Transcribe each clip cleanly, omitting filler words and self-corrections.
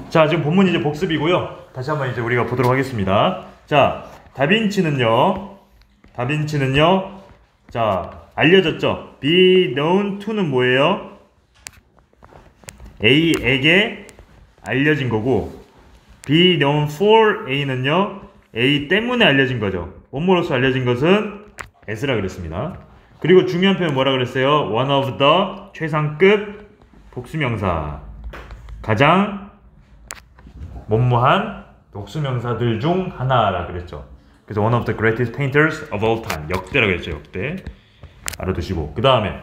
자, 지금 본문 이제 복습이고요. 다시 한번 이제 우리가 보도록 하겠습니다. 자, 다빈치는요. 자, 알려졌죠. be known to는 뭐예요? A에게 알려진 거고, be known for A는요, A 때문에 알려진 거죠. 원모로서 알려진 것은 S라 그랬습니다. 그리고 중요한 표현 뭐라 그랬어요? one of the 최상급 복수명사, 가장 뭐뭐한 복수명사들 중 하나라 그랬죠. 그래서 one of the greatest painters of all time, 역대라 그랬죠. 역대. 알아두시고, 그 다음에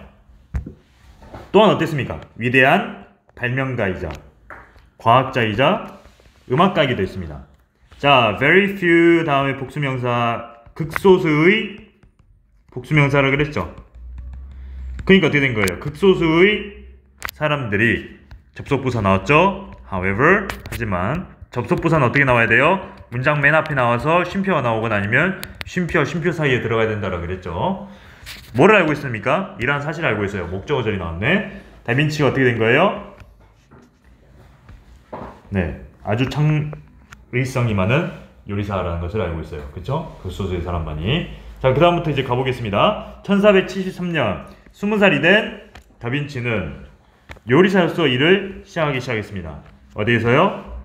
또한 어땠습니까? 위대한 발명가이자 과학자이자 음악가이기도 했습니다. 자, very few 다음에 복수명사, 극소수의 복수명사라 그랬죠. 그러니까 어떻게 된 거예요? 극소수의 사람들이 접속부사 나왔죠. however, 하지만 접속부사는 어떻게 나와야 돼요? 문장 맨 앞에 나와서 쉼표가 나오거나 아니면 쉼표 사이에 들어가야 된다라고 그랬죠. 뭐를 알고 있습니까? 이러한 사실을 알고 있어요. 목적어절이 나왔네. 다빈치가 어떻게 된 거예요? 네, 아주 창의성이 많은 요리사라는 것을 알고 있어요. 그쵸? 극소수의 사람만이. 자, 그 다음부터 이제 가보겠습니다. 1473년 20살이 된 다빈치는 요리사로서 일을 시작했습니다. 어디에서요?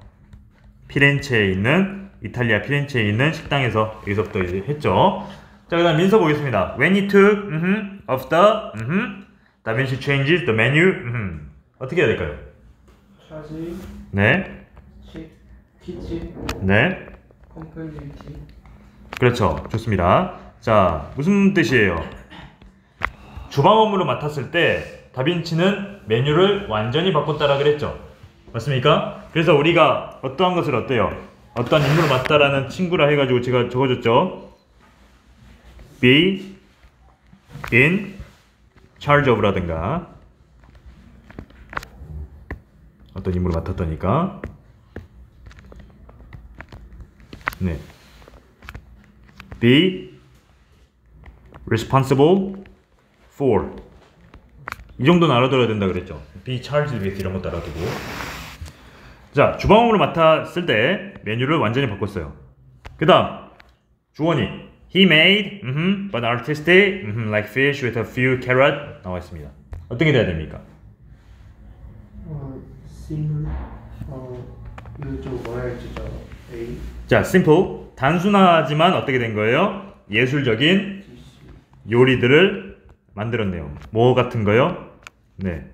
피렌체에 있는, 이탈리아 피렌체에 있는 식당에서, 여기서부터 이제 했죠. 자, 그 다음 민서 보겠습니다. When he took of the 다빈치 changes the menu. 어떻게 해야 될까요? 차지. 네. 키치. 네. 컴플리티. 그렇죠. 좋습니다. 자, 무슨 뜻이에요? 주방 업무를 맡았을 때 다빈치는 메뉴를 완전히 바꿨다라 그랬죠. 맞습니까? 그래서 우리가 어떠한 것을 어때요? 어떤 임무를 맡다라는 친구라 해가지고 제가 적어줬죠. be in charge of 라든가 어떤 임무를 맡았다니까. 네. be responsible for, 이 정도는 알아들어야 된다 그랬죠. be charged with 이런 것도 알아두고. 자, 주방업무를 맡았을 때 메뉴를 완전히 바꿨어요. 그 다음 주원이 he made but artistic like fish with a few carrot 나와 있습니다. 어떻게 돼야 됩니까? simple. 이거 좀 뭐라 했죠? A. 자, simple, 단순하지만 어떻게 된 거예요? 예술적인 요리들을 만들었네요. 뭐 같은 거요? 네.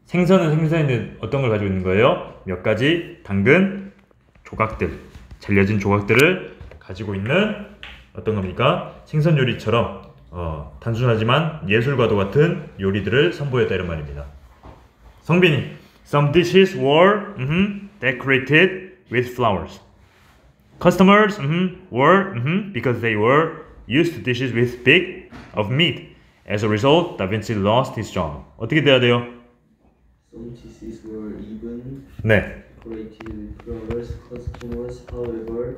생선인데 어떤 걸 가지고 있는 거예요? 몇 가지 당근 조각들, 잘려진 조각들을 가지고 있는 어떤 겁니까? 생선 요리처럼 단순하지만 예술과도 같은 요리들을 선보였다 이런 말입니다. 성빈이 Some dishes were decorated with flowers. Customers were because they were used to dishes with big of meat. As a result, Da Vinci lost his job. 어떻게 돼야 돼요? Some dishes were even 네. decorated with flowers. Customers, however,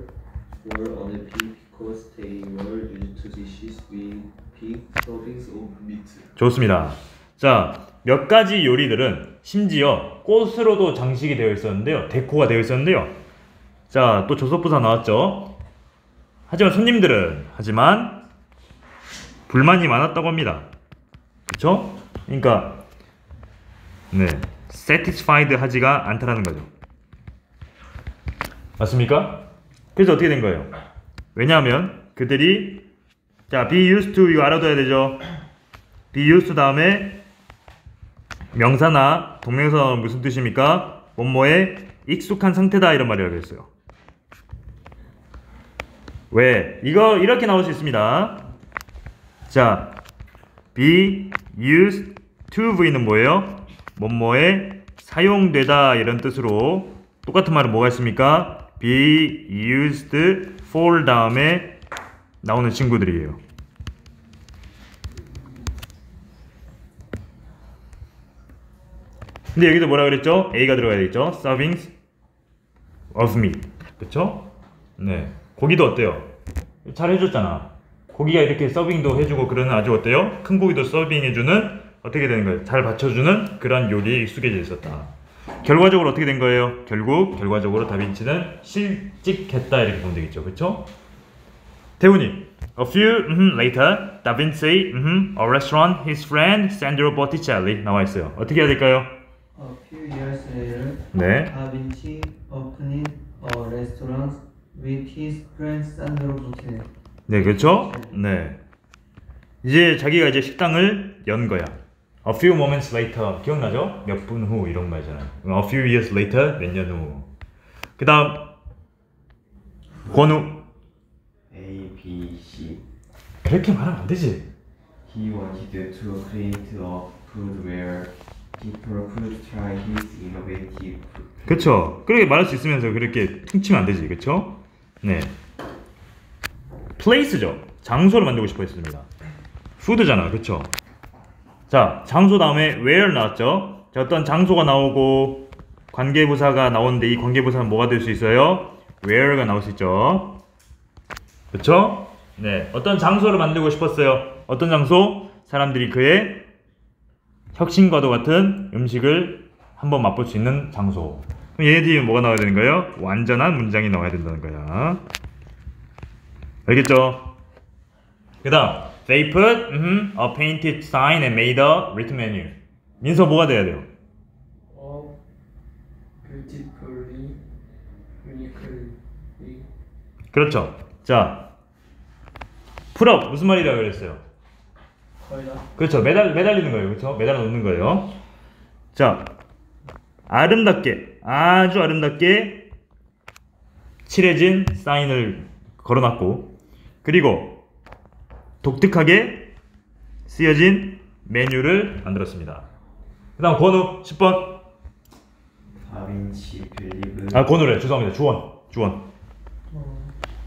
were unhappy because they were used to dishes with big servings of meat. 좋습니다. 자, 몇 가지 요리들은 심지어 꽃으로도 장식이 되어 있었는데요. 데코가 되어 있었는데요. 자, 또 조석부사 나왔죠. 하지만 손님들은 불만이 많았다고 합니다. 그쵸? 그러니까 네, satisfied 하지가 않다라는 거죠. 맞습니까? 그래서 어떻게 된 거예요? 왜냐하면 그들이, 자, be used to 이거 알아둬야 되죠. be used to 다음에 명사나 동명사는 무슨 뜻입니까? 뭐뭐에 익숙한 상태다 이런 말이라고 했어요. 왜? 이거 이렇게 나올 수 있습니다. 자, be used to V는 뭐예요? 뭐뭐에 사용되다 이런 뜻으로, 똑같은 말은 뭐가 있습니까? be used for 다음에 나오는 친구들이에요. 근데 여기도 뭐라 그랬죠? A가 들어가야 되겠죠? servings of meat. 그쵸? 네. 고기도 어때요? 잘 해줬잖아. 고기가 이렇게 서빙도 해주고 그러는 아주 어때요? 큰 고기도 서빙해주는, 어떻게 되는 거예요? 잘 받쳐주는 그런 요리에 익숙해져 있었다. 결과적으로 어떻게 된 거예요? 결과적으로 다빈치는 실직했다 이렇게 보면 되겠죠. 그쵸? 태훈이 A few later, Da Vinci, a restaurant, his friend Sandro Botticelli 나와 있어요. 어떻게 해야 될까요? A few years later, 네. Da Vinci opened a restaurant with his friend Sandro Botticelli. 네, 그렇죠? 네. 이제 자기가 이제 식당을 연 거야. A few moments later 기억나죠? 몇 분 후 이런 말이잖아요. A few years later 몇 년 후. 그다음 권우 A, B, C. 그렇게 말하면 안 되지. He wanted to create a food where people could try his innovative food. 그렇죠. 그렇게 말할 수 있으면서 그렇게 퉁치면 안 되지. 그렇죠? 네. place죠. 장소를 만들고 싶어 했습니다. food잖아. 그렇죠? 자, 장소 다음에 where 나왔죠. 자, 어떤 장소가 나오고 관계부사가 나오는데 이 관계부사는 뭐가 될 수 있어요? where가 나올 수 있죠. 그렇죠? 네. 어떤 장소를 만들고 싶었어요. 어떤 장소? 사람들이 그의 혁신과도 같은 음식을 한번 맛볼 수 있는 장소. 그럼 얘네 뒤에 뭐가 나와야 되는 거예요? 완전한 문장이 나와야 된다는 거야. 알겠죠? 그 다음 They put a painted sign and made a written menu. 민서 뭐가 돼야 돼요? beautifully, uniquely. 그렇죠. 자, 풀업 무슨 말이라고 그랬어요? 거의 다. 그렇죠. 매달리는 거예요. 그렇죠? 매달아 놓는 거예요. 자, 아름답게, 아주 아름답게 칠해진 사인을 걸어놨고, 그리고 독특하게 쓰여진 메뉴를 만들었습니다. 그 다음 권우 10번. 다빈치 빌리브. 아, 권우래. 죄송합니다. 주원.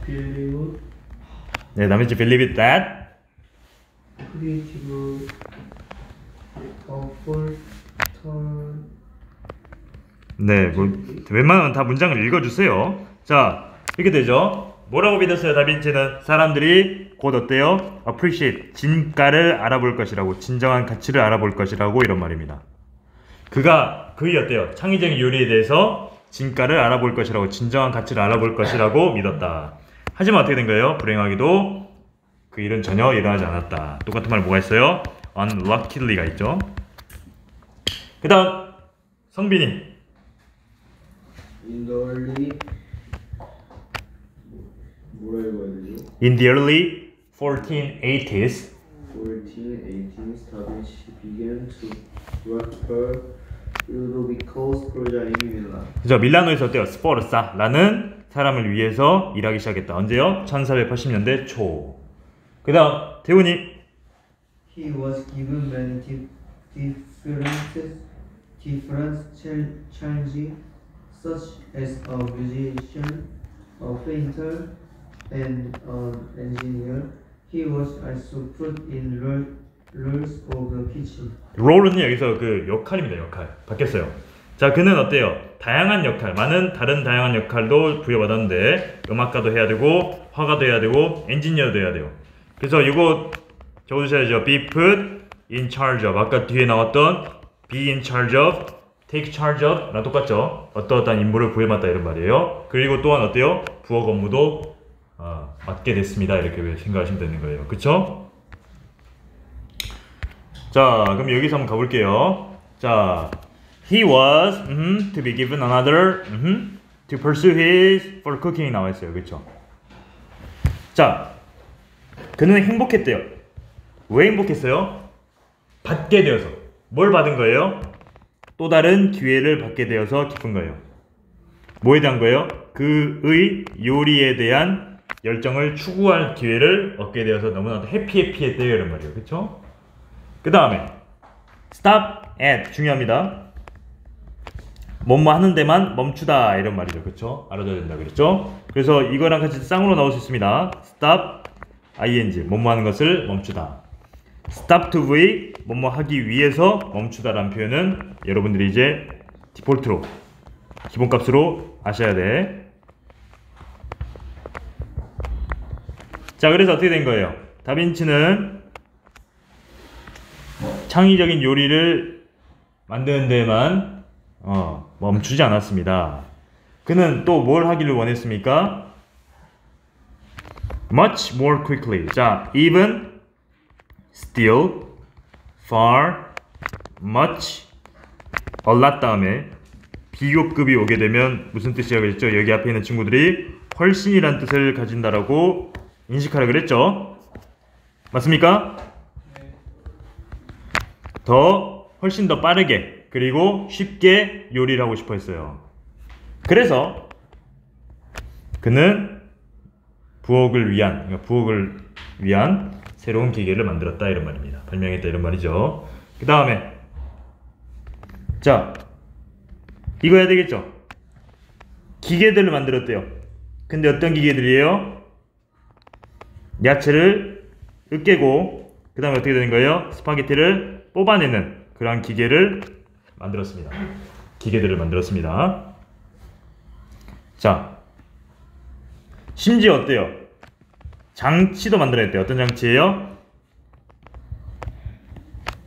believe, 네, 다빈치 believe it that. creative, full, turn. 네, 뭐 웬만하면 다 문장을 읽어주세요. 자, 이렇게 되죠. 뭐라고 믿었어요? 다빈치는 사람들이 곧 어때요? appreciate, 진가를 알아볼 것이라고, 진정한 가치를 알아볼 것이라고 이런 말입니다. 그의 어때요? 창의적인 요리에 대해서 진가를 알아볼 것이라고, 진정한 가치를 알아볼 것이라고 믿었다. 하지만 어떻게 된 거예요? 불행하게도 그 일은 전혀 일어나지 않았다. 똑같은 말 뭐가 있어요? unluckily가 있죠. 그 다음 성빈이 In the early 뭐라 읽어야 되죠? In the early 1480s 1418, Da Vinci began to work for Ludovico's project in Milan. 그죠? 밀라노에서 어때요? 스포르사라는 사람을 위해서 일하기 시작했다. 언제요? 1480년대 초. 그 다음 태훈이 He was given many different challenges, such as a musician, a painter, and an engineer. He was also put in roles of the kitchen. 롤은 여기서 그 역할입니다. 역할 바뀌었어요. 자, 그는 어때요? 다양한 역할, 많은 다른 다양한 역할도 부여받았는데 음악가도 해야 되고 화가도 해야 되고 엔지니어도 해야 돼요. 그래서 이거 적어주셔야죠. Be put in charge of. 아까 뒤에 나왔던 be in charge of, take charge of 랑 똑같죠. 어떠한 임무를 부여받다 이런 말이에요. 그리고 또한 어때요? 부엌 업무도 맡게 됐습니다. 이렇게 생각하시면 되는 거예요. 그쵸? 자, 그럼 여기서 한번 가볼게요. 자, he was to be given another to pursue his for cooking 나와 있어요. 그쵸? 자, 그는 행복했대요. 왜 행복했어요? 받게 되어서. 뭘 받은 거예요? 또 다른 기회를 받게 되어서 기쁜 거예요. 뭐에 대한 거예요? 그의 요리에 대한 열정을 추구할 기회를 얻게 되어서 너무나도 해피했대요. 이런 말이에요. 그쵸? 그 다음에 stop at 중요합니다. 뭐뭐 하는 데만 멈추다 이런 말이죠. 그쵸? 알아둬야 된다 그랬죠? 그래서 이거랑 같이 쌍으로 나올 수 있습니다. stop ing 뭐뭐 하는 것을 멈추다. stop to v 뭐뭐 하기 위해서 멈추다라는 표현은 여러분들이 이제 디폴트로 기본값으로 아셔야 돼. 자, 그래서 어떻게 된 거예요? 다빈치는 창의적인 요리를 만드는 데만 멈추지 않았습니다. 그는 또 뭘 하기를 원했습니까? Much more quickly. 자, even, still, far, much, a lot 다음에 비교급이 오게 되면 무슨 뜻이라고 그랬죠? 여기 앞에 있는 친구들이 훨씬이란 뜻을 가진다라고 인식하라 그랬죠? 맞습니까? 훨씬 더 빠르게 그리고 쉽게 요리를 하고 싶어 했어요. 그래서 그는 부엌을 위한 새로운 기계를 만들었다 이런 말입니다. 발명했다 이런 말이죠. 그 다음에 자, 이거 해야 되겠죠? 기계들을 만들었대요. 근데 어떤 기계들이에요? 야채를 으깨고 그 다음에 어떻게 되는 거예요? 스파게티를 뽑아내는 그러한 기계를 만들었습니다. 기계들을 만들었습니다. 자, 심지어 어때요? 장치도 만들어냈대요. 어떤 장치예요?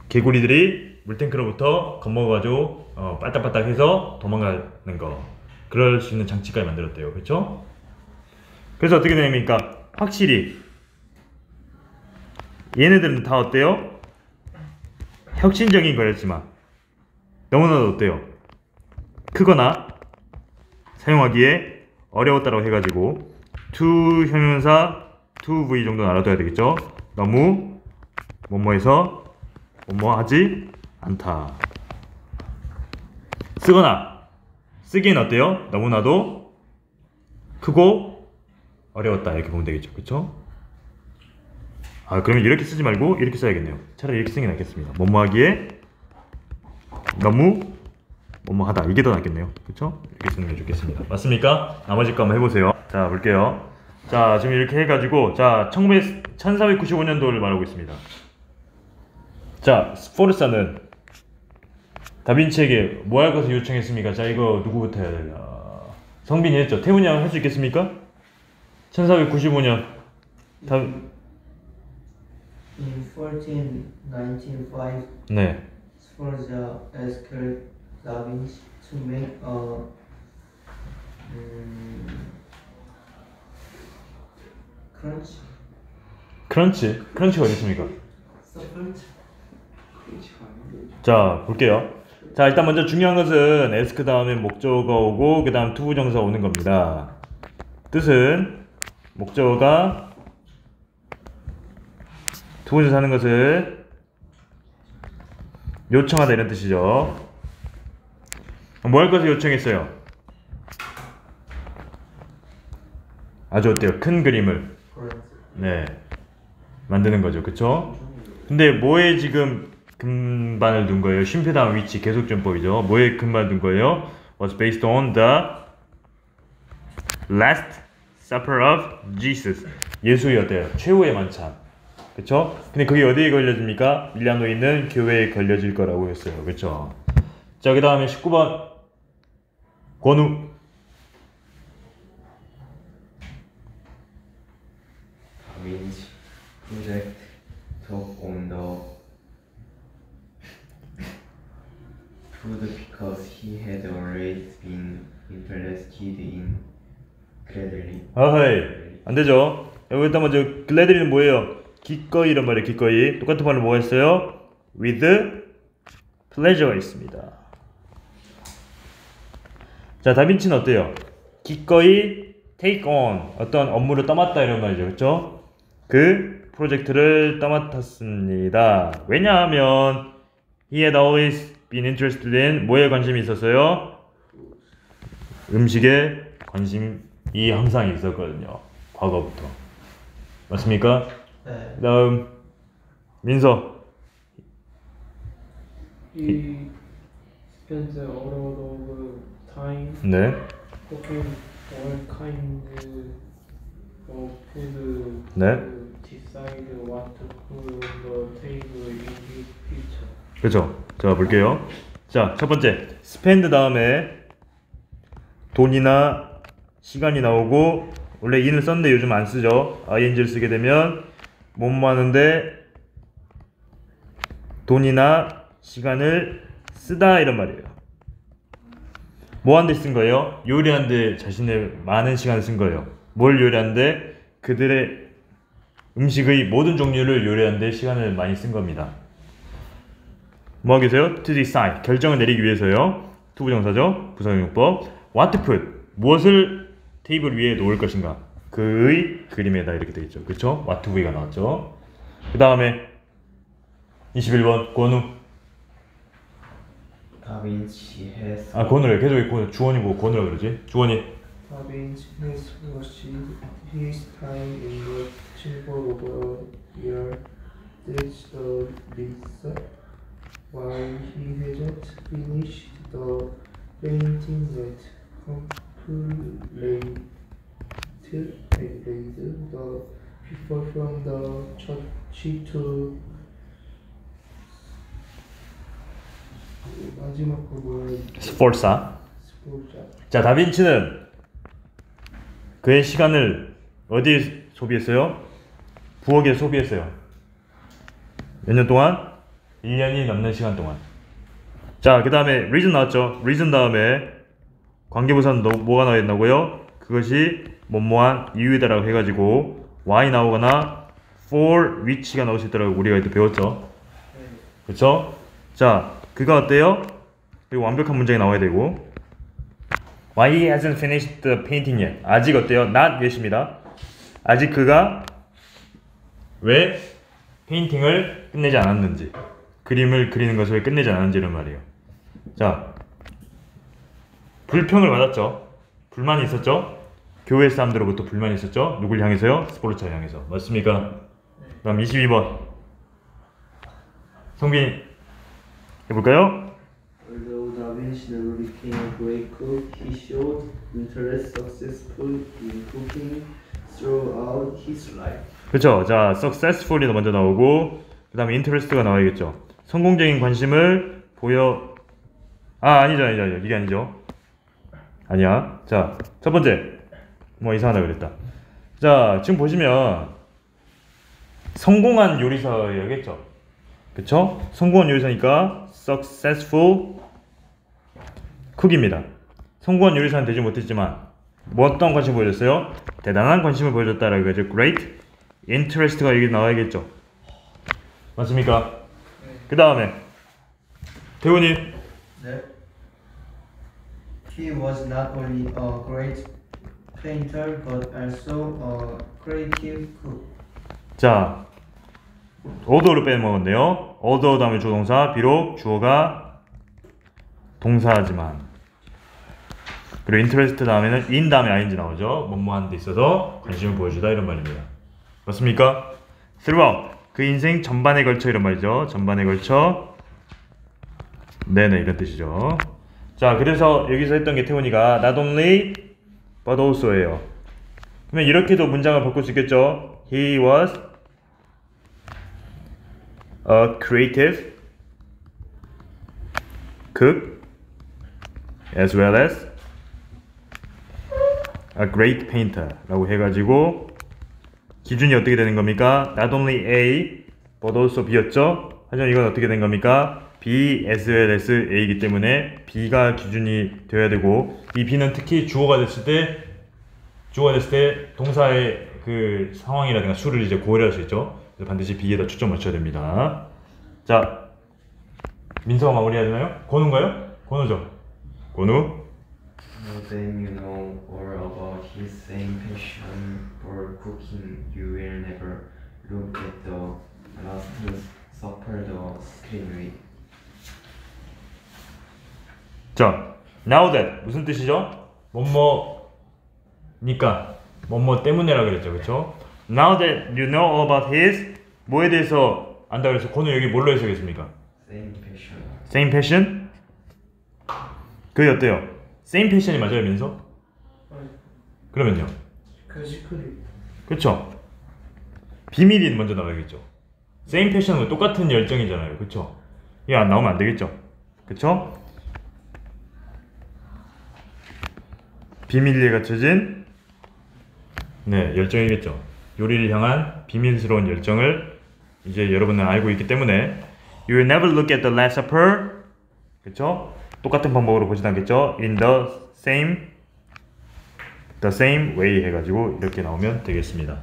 개구리들이 물탱크로부터 겁먹어가지고 빨딱빨딱해서 도망가는 거, 그럴 수 있는 장치까지 만들었대요. 그렇죠? 그래서 어떻게 됩니까? 확실히 얘네들은 다 어때요? 혁신적인 거였지만 너무나도 어때요? 크거나 사용하기에 어려웠다고 해가지고 to 형용사 to v 정도는 알아둬야 되겠죠? 너무 뭐뭐해서 뭐뭐하지 않다. 쓰기엔 어때요? 너무나도 크고 어려웠다 이렇게 보면 되겠죠. 그쵸? 그러면 이렇게 쓰지 말고 이렇게 써야겠네요. 차라리 이렇게 쓰는 게 낫겠습니다. 뭐뭐하기에 너무 뭐뭐하다 이게 더 낫겠네요. 그쵸? 이렇게 쓰는 게 좋겠습니다. 맞습니까? 나머지 거 한번 해보세요. 자, 볼게요. 자, 지금 이렇게 해가지고 자 1495년도를 말하고 있습니다. 자, 스포르사는 다빈치에게 뭐 할 것을 요청했습니까? 자, 이거 누구부터 해야 되나? 성빈이 했죠. 태훈이 형 할 수 있겠습니까? 1495년 In 1905, 네. Sforza asked Da Vinci to make a 크런치가 어디 있습니까? 서플트. 자, 볼게요. 자, 일단 먼저 중요한 것은 ask 다음에 목적어가 오고 그 다음 to 부정사가 오는 겁니다. 뜻은 목적어가 두 번째 하는 것을 요청하다 이런 뜻이죠. 뭐 할 것을 요청했어요? 아주 어때요? 큰 그림을 만드는 거죠. 그쵸? 근데 뭐에 지금 근반을 둔 거예요? 쉼표 다음 위치 계속전법이죠. 뭐에 근반을 둔 거예요? Was based on the Last Supper of Jesus. 예수의 어때요? 최후의 만찬. 그쵸? 근데 그게 어디에 걸려집니까? 밀라노에 있는 교회에 걸려질 거라고 했어요. 그쵸? 자, 그 다음에 19번 권우. 다빈치 project took on the food because he had always been interested in cradling. 어헤이, 안 되죠? 여기 일단 먼저 글래드리는 뭐예요? 기꺼이란 말이에요. 기꺼이. 똑같은 말로 뭐 했어요? with pleasure가 있습니다. 자, 다빈치는 어때요? 기꺼이 take on 어떤 업무를 떠맡다 이런 말이죠. 그렇죠? 그 프로젝트를 떠맡았습니다. 왜냐하면 he had always been interested in 뭐에 관심이 있었어요? 음식에 관심이 항상 있었거든요. 과거부터. 맞습니까? 네. 그 다음 민서. He spent a lot of time 네. cooking all kinds of food 네. to decide what to put on the table in his future. 그렇죠. 자, 볼게요. 자, 첫 번째 spend 다음에 돈이나 시간이 나오고 원래 in을 썼는데 요즘 안 쓰죠. ing를 쓰게 되면 뭐뭐 하는데 돈이나 시간을 쓰다 이런 말이에요. 뭐 하는데 쓴 거예요? 요리하는데 자신의 많은 시간을 쓴 거예요. 뭘 요리하는데? 그들의 음식의 모든 종류를 요리하는데 시간을 많이 쓴 겁니다. 뭐 하겠어요? To decide, 결정을 내리기 위해서요. 투부정사죠. 부사용법. What to put, 무엇을 테이블 위에 놓을 것인가. 그의 그림에다 이렇게 되겠죠. 그쵸? What to be가 나왔죠. 그 다음에 21번 권우. 다빈치 has 아 권우래. 계속 주원이고 권우라 그러지. 주원이. Da Vinci has washed his time in the chamber of a year. That's the Lisa. While he hasn't finished the painting yet, complete the people from the church to 마지막 거 뭐야? 스포르사. 스포자. 자, 다빈치는 그의 시간을 어디에 소비했어요? 부엌에 소비했어요. 몇 년 동안? 1년이 넘는 시간 동안. 자, 그 다음에 reason 나왔죠? reason 다음에 관계부사는 뭐가 나와야 된다고요? 그것이 뭐뭐한 이유이다라고 해가지고 why 나오거나 for which가 나올 수 있다라고 우리가 이때 배웠죠. 그쵸? 자, 그가 어때요? 그리고 완벽한 문장이 나와야 되고 why he hasn't finished the painting yet. 아직 어때요? not yet입니다. 아직 그가 왜 페인팅을 끝내지 않았는지, 그림을 그리는 것을 왜 끝내지 않았는지 이런 말이에요. 자, 불평을 받았죠. 불만이 있었죠. 교회 사람들로부터 불만이 있었죠. 누굴 향해서요? 스포르차를 향해서. 맞습니까? 그럼 22번 성빈 해볼까요? Although Da Vinci never became a great cook, he showed interest successful in cooking throughout his life. 그렇죠. 자, successful이 먼저 나오고 그 다음에 interest가 나와야겠죠. 성공적인 관심을 보여. 아니죠. 이게 아니죠. 아니야. 자, 첫 번째 뭐 이상하다 그랬다. 자, 지금 보시면 성공한 요리사여야겠죠. 그쵸? 성공한 요리사니까 successful cook입니다. 성공한 요리사는 되지 못했지만 뭐 어떤 관심을 보여줬어요? 대단한 관심을 보여줬다라고 하죠. Great interest가 여기 나와야겠죠. 맞습니까? 그 다음에 태훈이. 네. He was not only a great painter but also a creative cook. 자, although를 빼먹었네요. although 다음에 조동사, 비록 주어가 동사지만. 그리고 interest 다음에는 in 다음에 ing 나오죠. 뭐뭐 하는 데 있어서 관심을 보여주다 이런 말입니다. 맞습니까? throughout, 그 인생 전반에 걸쳐 이런 말이죠. 전반에 걸쳐. 네네, 이런 뜻이죠. 자, 그래서 여기서 했던 게 태훈이가 not only but also예요. 그러면 이렇게도 문장을 바꿀 수 있겠죠. He was a creative cook as well as a great painter 라고 해가지고 기준이 어떻게 되는 겁니까? Not only A but also B였죠? 하지만 이건 어떻게 된 겁니까? B as well as A이기 때문에 B가 기준이 되어야 되고 이 B는 특히 주어가 됐을 때 동사의 그 상황이라든가 수를 이제 고려할 수 있죠. 그래서 반드시 B에다 초점 맞춰야 됩니다. 자, 민서가 마무리하잖아요. 권우인가요? 권우죠. 권우. Then you know all about his same passion for cooking. You will never look at the last supper the screen with. 자, now that 무슨 뜻이죠? 뭐뭐니까 뭐뭐 때문에라 그랬죠, 그렇죠? Now that you know all about his 뭐에 대해서 안다 그래서 권우 여기 뭘로 해석했습니까? Same passion. Same passion? 그게 어때요? Same passion이 맞아요, 민서? 그러면요? 그 시크릿. 그쵸? 비밀이 먼저 나와야겠죠. Same passion은 똑같은 열정이잖아요, 그쵸? 이게 안 나오면 안 되겠죠, 그쵸? 비밀리에 갇혀진 열정이겠죠. 요리를 향한 비밀스러운 열정을 이제 여러분은 알고 있기 때문에 You will never look at the Last Supper. 그쵸? 똑같은 방법으로 보진 않겠죠. in the same way 해가지고 이렇게 나오면 되겠습니다.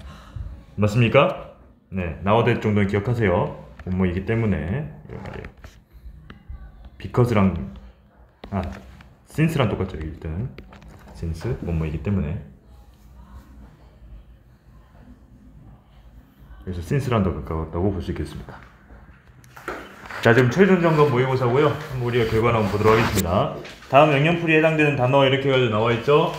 맞습니까? 네, 나와될 정도는 기억하세요. 뭐이기 때문에 이런 말이에요. because랑 since랑 똑같죠. 일단 since 뭐이기 때문에. 그래서 since랑 더 가까웠다고 볼 수 있겠습니다. 자, 지금 최종 점검 모의고사고요. 한번 우리가 결과를 한번 보도록 하겠습니다. 다음 영역풀이에 해당되는 단어 이렇게 해가지고 나와 있죠.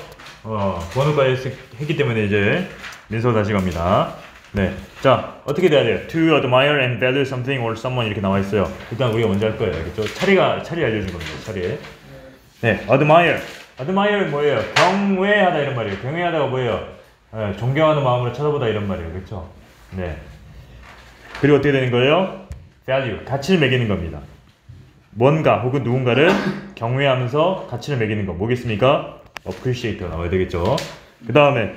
번호까지 했기 때문에 이제 민서 다시 갑니다. 네, 자 어떻게 돼야 돼요? To admire and value something or someone 이렇게 나와 있어요. 일단 우리가 먼저 할 거예요. 그렇죠? 차례 알려준 겁니다. 차례. 네, admire 뭐예요? 경외하다 이런 말이에요. 경외하다가 뭐예요? 존경하는 마음으로 쳐다보다 이런 말이에요. 그렇죠? 네. 그리고 어떻게 되는 거예요? value 가치를 매기는 겁니다. 뭔가 혹은 누군가를 경외하면서 가치를 매기는 거 뭐겠습니까? appreciate가 나와야 되겠죠. 그 다음에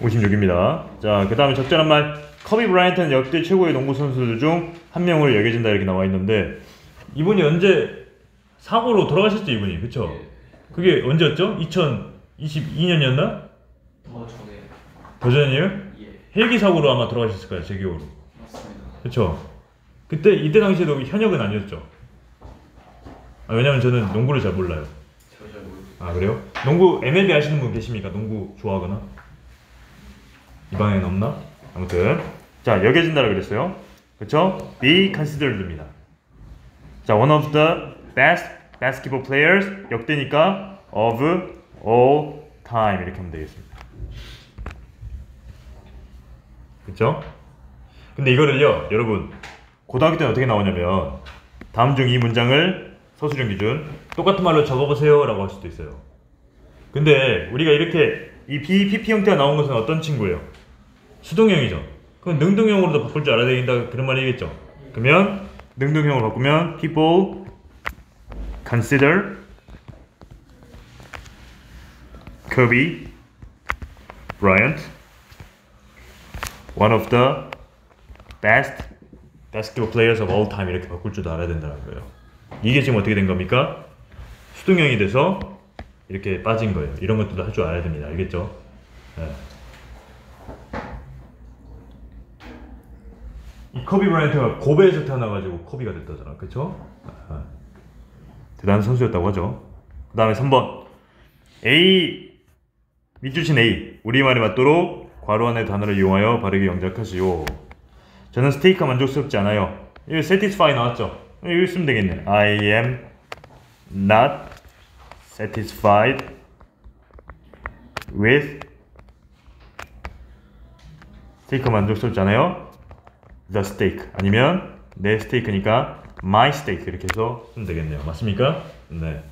56입니다. 자, 그 다음에 적절한 말. 커비 브라이언트는 역대 최고의 농구 선수들 중 한 명으로 여겨진다 이렇게 나와 있는데 이분이 언제 사고로 돌아가셨죠 이분이 그쵸? 그게 언제였죠? 2022년이었나? 더 전에. 더 전이에요? 예. 헬기 사고로 아마 돌아가셨을 거예요 제 기억으로. 맞습니다. 그쵸? 이때 당시에도 현역은 아니었죠? 왜냐면 저는 농구를 잘 몰라요. 저 잘 모르겠어요. 아 그래요? 농구 MLB 하시는 분 계십니까? 농구 좋아하거나? 이 방에는 없나? 아무튼 자 여겨진다고 그랬어요. 그쵸? Be considered입니다. 자 one of the best basketball players 역대니까 of all time 이렇게 하면 되겠습니다. 그쵸? 근데 이거를요 여러분 고등학교 때는 어떻게 나오냐면 다음 중 이 문장을 서술형 기준 똑같은 말로 적어보세요 라고 할 수도 있어요. 근데 우리가 이렇게 이 BPP 형태가 나온 것은 어떤 친구예요? 수동형이죠. 그럼 능동형으로도 바꿀 줄 알아야 된다 그런 말이겠죠. 그러면 능동형으로 바꾸면 people consider Kobe Bryant one of the best basketball players of all time 이렇게 바꿀 줄도 알아야 된다는 거예요. 이게 지금 어떻게 된 겁니까? 수동형이 돼서 이렇게 빠진 거예요. 이런 것들도 할 줄 알아야 됩니다. 알겠죠? 네. 이 커비 브라이언트가 고베에서 태어나가지고 커비가 됐다잖아. 그쵸? 대단한 선수였다고 하죠. 그 다음에 3번 A 밑줄친 A 우리말에 맞도록 괄호 안의 단어를 이용하여 바르게 영작하시오. 저는 스테이크가 만족스럽지 않아요. 이거 satisfy 나왔죠? 이거 쓰면 되겠네. I am not satisfied with 스테이크가 만족스럽지 않아요. The steak 아니면 내 스테이크니까 my steak 이렇게 해서 쓰면 되겠네요. 맞습니까? 네.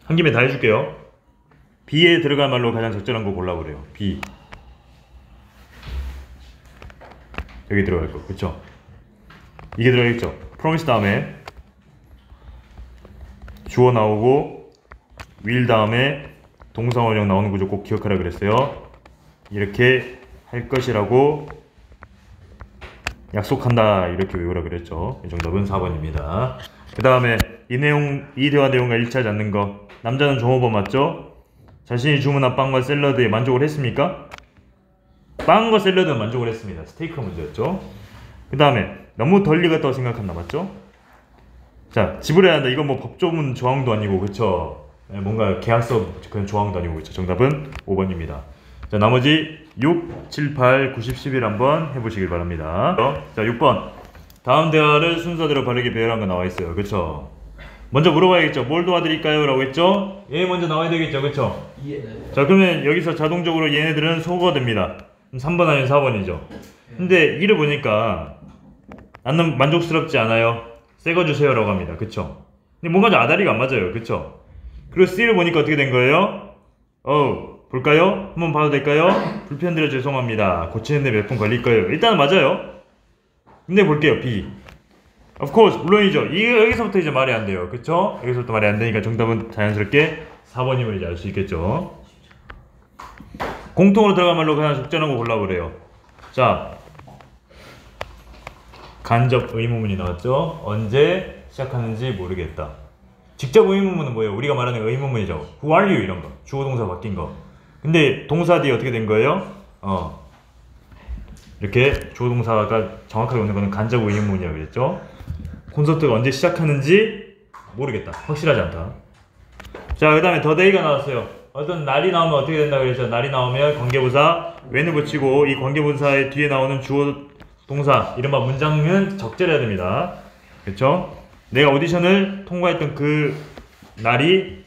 한 김에 다 해줄게요. B에 들어갈 말로 가장 적절한 거 골라보래요. B 여기 들어갈 거 그쵸? 이게 들어가겠죠? promise 다음에 주어 나오고 will 다음에 동사 원형 나오는 구조 꼭 기억하라 그랬어요. 이렇게 할 것이라고 약속한다 이렇게 외우라 그랬죠. 이 정답은 4번입니다. 그 다음에 이 대화 내용과 일치하지 않는 거. 남자는 종업원 맞죠? 자신이 주문한 빵과 샐러드에 만족을 했습니까? 빵과 샐러드는 만족을 했습니다. 스테이크가 문제였죠. 그 다음에 너무 덜 익었다고 생각한다 맞죠? 자 지불해야 한다. 이건 뭐 법조문 조항도 아니고 그쵸? 뭔가 계약서 그런 조항도 아니고 그쵸? 정답은 5번입니다. 자 나머지 6, 7, 8, 9, 10, 11 한번 해보시길 바랍니다. 자 6번 다음 대화를 순서대로 바르게 배열한 거 나와 있어요. 그쵸? 먼저 물어봐야겠죠. 뭘 도와드릴까요? 라고 했죠? 얘 먼저 나와야 되겠죠. 그쵸? 예. 자 그러면 여기서 자동적으로 얘네들은 소거가 됩니다. 3번 아니면 4번이죠. 근데 2를 보니까 나는 만족스럽지 않아요. 새 거 주세요 라고 합니다. 그쵸? 근데 뭔가 좀 아다리가 안 맞아요. 그쵸? 그리고 C를 보니까 어떻게 된 거예요? 볼까요? 한번 봐도 될까요? 불편드려 죄송합니다. 고치는데 몇 분 걸릴 거예요. 일단은 맞아요. 근데 볼게요. B. Of course 물론이죠. 여기서부터 이제 말이 안 돼요. 그쵸? 여기서부터 말이 안 되니까 정답은 자연스럽게 4번임을 이제 알 수 있겠죠. 공통으로 들어간 말로 그냥 적절한 거 골라보래요. 자 간접 의문문이 나왔죠. 언제 시작하는지 모르겠다. 직접 의문문은 뭐예요? 우리가 말하는 의문문이죠. Who are you? 이런 거. 주어 동사 바뀐 거. 근데 동사 뒤에 어떻게 된 거예요? 이렇게 주어 동사가 정확하게 오는 거는 간접 의문문이라고 그랬죠. 콘서트가 언제 시작하는지 모르겠다. 확실하지 않다. 자, 그 다음에 the day가 나왔어요. 어떤 날이 나오면 어떻게 된다 그랬죠? 날이 나오면 관계부사 when을 붙이고 이 관계부사의 뒤에 나오는 주어 동사 이른바 문장은 적절해야 됩니다. 그쵸? 내가 오디션을 통과했던 그 날이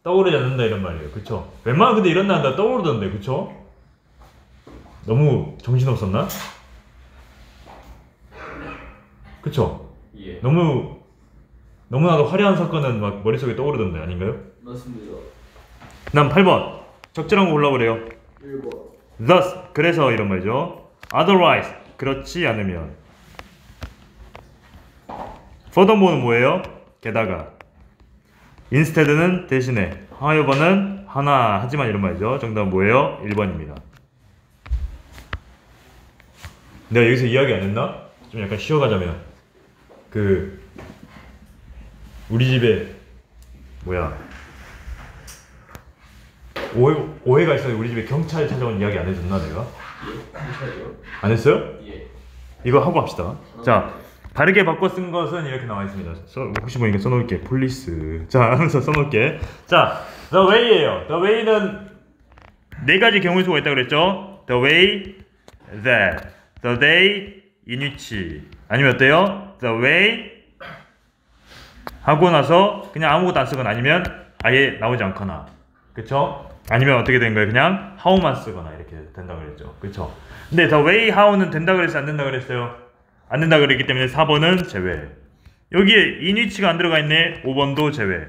떠오르지 않는다 이런 말이에요. 그쵸? 웬만하면 근데 이런 날 다 떠오르던데. 그쵸? 너무 정신없었나? 그쵸? 예. 너무나도 화려한 사건은 막 머릿속에 떠오르던데 아닌가요? 맞습니다. 난 8번 적절한 거 골라보래요. 1번. Thus 그래서 이런 말이죠. Otherwise 그렇지 않으면. Furthermore는 뭐예요? 게다가. Instead는 대신에. However는 하나 하지만 이런 말이죠. 정답은 뭐예요? 1번입니다. 내가 여기서 이야기 안 했나? 좀 약간 쉬어가자면 우리 집에 오해가 있어요. 우리 집에 경찰 찾아온 이야기 안 해줬나 내가? 예. 괜찮아요? 안 했어요? 예. 이거 하고 합시다. 자, 바르게 바꿔 쓴 것은 이렇게 나와 있습니다. 혹시 모르니까 써놓을게. 폴리스. 자, 하면서 써놓을게. 자, the way예요. the way는 네 가지 경우의 수가 있다고 그랬죠. the way that, the day in which. 아니면 어때요? the way 하고 나서 그냥 아무것도 안 쓰거나 아니면 아예 나오지 않거나. 그쵸? 아니면 어떻게 된 거예요? 그냥 how만 쓰거나 이렇게 된다고 그랬죠. 그쵸? 근데 the way how는 된다고 그랬어요? 안 된다고 그랬어요? 안 된다고 그랬기 때문에 4번은 제외. 여기에 in which가 안 들어가 있네. 5번도 제외.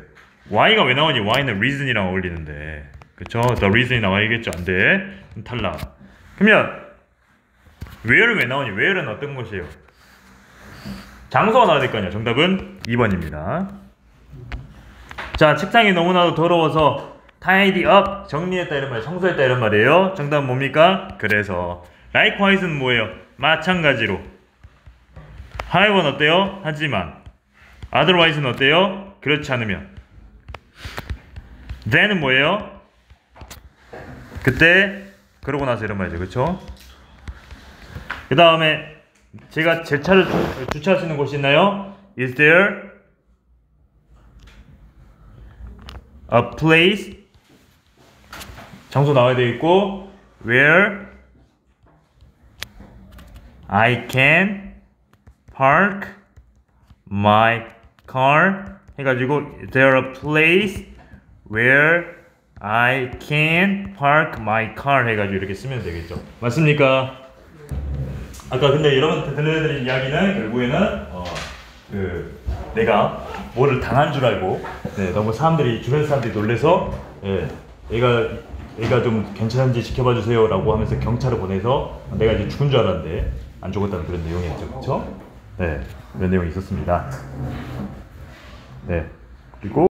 why가 왜 나오니? why는 reason이랑 어울리는데. 그쵸? the reason이 나와야겠죠? 안 돼. 탈락. 그러면 where는 왜 나오니? where는 어떤 것이에요? 장소가 나와야 될 거 아니야. 정답은 2번입니다. 자, 책상이 너무나도 더러워서 tidy up, 정리했다 이런 말, 청소했다 이런 말이에요. 정답은 뭡니까? 그래서 likewise는 뭐예요? 마찬가지로. however는 어때요? 하지만. otherwise는 어때요? 그렇지 않으면. then은 뭐예요? 그때, 그러고 나서 이런 말이죠. 그쵸? 그 다음에 제가 제 차를 주차할 수 있는 곳이 있나요? Is there a place? 장소 나와야 되겠고 where I can park my car 해가지고 is there a place where I can park my car 해가지고 이렇게 쓰면 되겠죠. 맞습니까? 아까 근데 여러분한테 들려드린 이야기는 결국에는 내가 뭐를 당한 줄 알고 너무 주변 사람들이 놀래서 얘가 좀 괜찮은지 지켜봐 주세요 라고 하면서 경찰을 보내서 내가 이제 죽은 줄 알았는데 안 죽었다는 그런 내용이었죠. 그쵸? 네, 그런 내용이 있었습니다. 네, 그리고